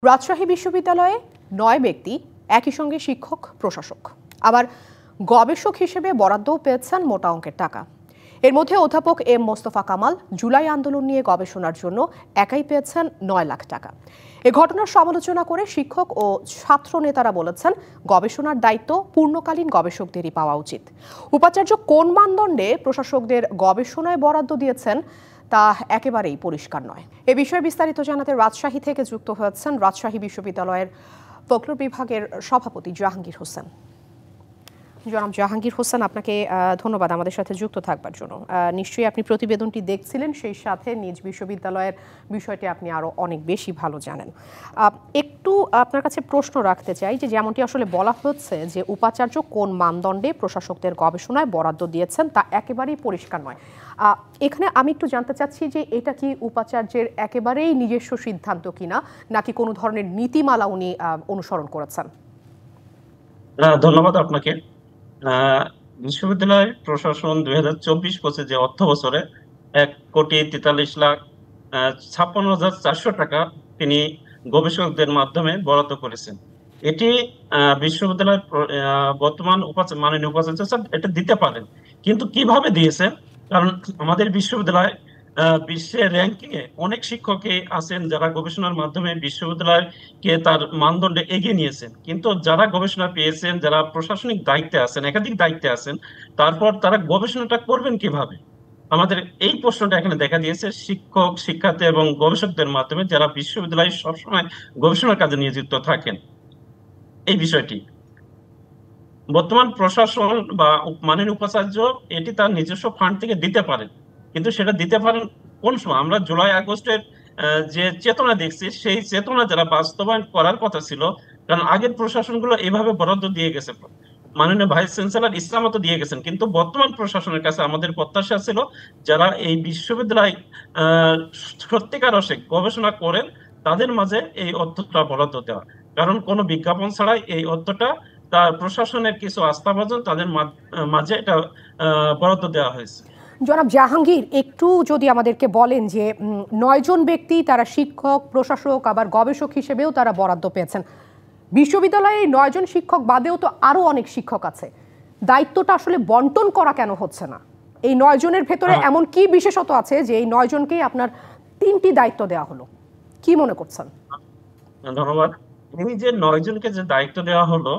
রাজশাহী বিশ্ববিদ্যালয়ে ৯ ব্যক্তি একই সঙ্গে শিক্ষক প্রশাসক আবার গবেষক হিসেবে বরাদ্দও পেয়েছেন মোটা অঙ্কের টাকা। এর মধ্যে অধ্যাপক এম মোস্তফা কামাল জুলাই আন্দোলন নিয়ে গবেষণার জন্য একাই পেয়েছেন ৯ লাখ টাকা। এ ঘটনার সমালোচনা করে শিক্ষক ও ছাত্র নেতারা বলেছেন গবেষণার দায়িত্ব পূর্ণকালীন গবেষকদেরই পাওয়া উচিত। উপাচার্য কোন মানদণ্ডে প্রশাসকদের গবেষণায় বরাদ্দ দিয়েছেন তা একেবারেই পরিষ্কার নয়। এ বিষয়ে বিস্তারিত জানাতে রাজশাহী থেকে যুক্ত হয়েছেন রাজশাহী বিশ্ববিদ্যালয়ের ফোকলোর বিভাগের সভাপতি জাহাঙ্গীর হোসেন। জনাব জাহাঙ্গীর হোসেন, আপনাকে ধন্যবাদ আমাদের সাথে যুক্ত থাকবার জন্য। নিশ্চয়ই আপনি প্রতিবেদনটি দেখছিলেন, সেই সাথে নিজ বিশ্ববিদ্যালয়ের বিষয়টি আপনি আরও অনেক বেশি ভালো জানেন। একটু আপনার কাছে প্রশ্ন রাখতে চাই যে যেমনটি আসলে বলা হচ্ছে যে উপাচার্য কোন মানদণ্ডে প্রশাসকদের গবেষণায় বরাদ্দ দিয়েছেন তা একেবারেই পরিষ্কার নয়। এখানে আমি একটু জানতে চাচ্ছি যে এটা কি উপাচার্যের একেবারেই নিজস্ব সিদ্ধান্ত কিনা, নাকি কোনো ধরনের নীতিমালা উনি অনুসরণ করেছেন? ধন্যবাদ আপনাকে। বিশ্ববিদ্যালয় প্রশাসন 2024-25 যে অর্থ বছরে 1,43,56,400 টাকা তিনি গবেষকদের মাধ্যমে বরাদ্দ করেছেন। এটি বিশ্ববিদ্যালয়ের বর্তমান মাননীয় উপাচার্য স্যার এটা দিতে পারেন, কিন্তু কিভাবে দিয়েছেন? কারণ আমাদের বিশ্ববিদ্যালয় বিশ্বের র্যাঙ্কিং এ অনেক শিক্ষকই আছেন যারা গবেষণার মাধ্যমে বিশ্ববিদ্যালয়কে তার মানদণ্ডে এগিয়ে নিয়েছেন, কিন্তু যারা গবেষণা পেয়েছেন, যারা প্রশাসনিক দায়িত্বে আছেন, একাধিক দায়িত্বে আছেন, তারপর তারা গবেষণাটা করবেন কিভাবে? আমাদের এই প্রশ্নটা এখানে দেখা দিয়েছে শিক্ষক, শিক্ষার্থী এবং গবেষকদের মাধ্যমে যারা বিশ্ববিদ্যালয়ে সবসময় গবেষণার কাজে নিয়োজিত থাকেন। এই বিষয়টি বর্তমান প্রশাসন বা মাননীয় উপাচার্য এটি তার নিজস্ব ফান্ড থেকে দিতে পারেন, কিন্তু সেটা দিতে পারেন কোন সময়? আমরা জুলাই আগস্টের যে চেতনা দেখছি, সেই চেতনা যারা বাস্তবায়ন করার কথা ছিল, কারণ আগের প্রশাসনগুলো এভাবে বরাদ্দ দিয়ে গেছে, মাননীয় ভাইস চ্যান্সেলর ইসলামত দিয়ে গেছেন, কিন্তু বর্তমান প্রশাসনের কাছে আমাদের প্রত্যাশা ছিল যারা এই বিশ্ববিদ্যালয় সত্যিকার অর্থে গবেষণা করেন তাদের মাঝে এই অর্থটা বরাদ্দ দেওয়া, কারণ কোনো বিজ্ঞাপন ছাড়াই এই অর্থটা তার প্রশাসনের কিছু আস্থাভাজন তাদের মাঝে এটা বরাদ্দ দেওয়া হয়েছে। জনাব জাহাঙ্গীর, একটু যদি আমাদেরকে বলেন যে ৯ জন ব্যক্তি তারা শিক্ষক, প্রশাসক আবার গবেষক হিসেবেও তারা বরাদ্দ পেয়েছেন। বিশ্ববিদ্যালয়ে ৯ জন শিক্ষক বাদেও তো আরো অনেক শিক্ষক আছে, দায়িত্বটা আসলে বন্টন করা কেন হচ্ছে না? এই ৯ জনের ভেতরে এমন কি বিশেষত আছে যে এই ৯ জনকেই আপনার ৩টি দায়িত্ব দেওয়া হলো? কি মনে করছেন? ধন্যবাদ। এই যে ৯ জনকে যে দায়িত্ব দেওয়া হলো,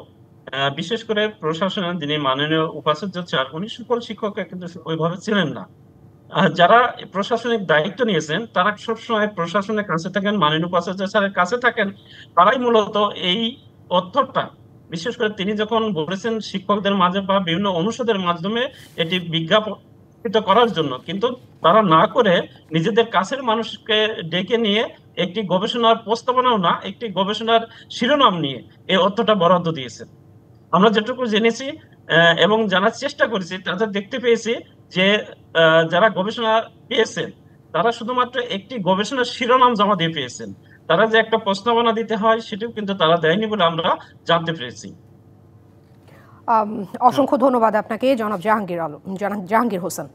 বিশেষ করে প্রশাসনের যিনি মাননীয় উপাচার্য স্যার, উনি সকল শিক্ষক কিন্তু ওইভাবে ছিলেন না। যারা প্রশাসনিক দায়িত্ব নিয়েছেন তারা সবসময় প্রশাসনের কাছে থাকেন, মাননীয় উপাচার্য স্যারের কাছে থাকেন। তারাই মূলত এই অর্থটা, বিশেষ করে তিনি যখন বলেছেন শিক্ষকদের মাঝে বা বিভিন্ন অনুষদের মাধ্যমে এটি বিজ্ঞাপিত করার জন্য, কিন্তু তারা না করে নিজেদের কাছের মানুষকে ডেকে নিয়ে একটি গবেষণার প্রস্তাবনাও না, একটি গবেষণার শিরোনাম নিয়ে এই অর্থটা বরাদ্দ দিয়েছেন। আমরা যেটুকু জেনেছি এবং জানার চেষ্টা করেছি, তাদের দেখতে পেয়েছি যে যারা গবেষণা পেয়েছেন তারা শুধুমাত্র একটি গবেষণার শিরোনাম জমা দিয়ে পেয়েছেন। তারা যে একটা প্রস্তাবনা দিতে হয় সেটিও কিন্তু তারা দেয়নি বলে আমরা জানতে পেরেছি। অসংখ্য ধন্যবাদ আপনাকে জনাব জাহাঙ্গীর হোসেন।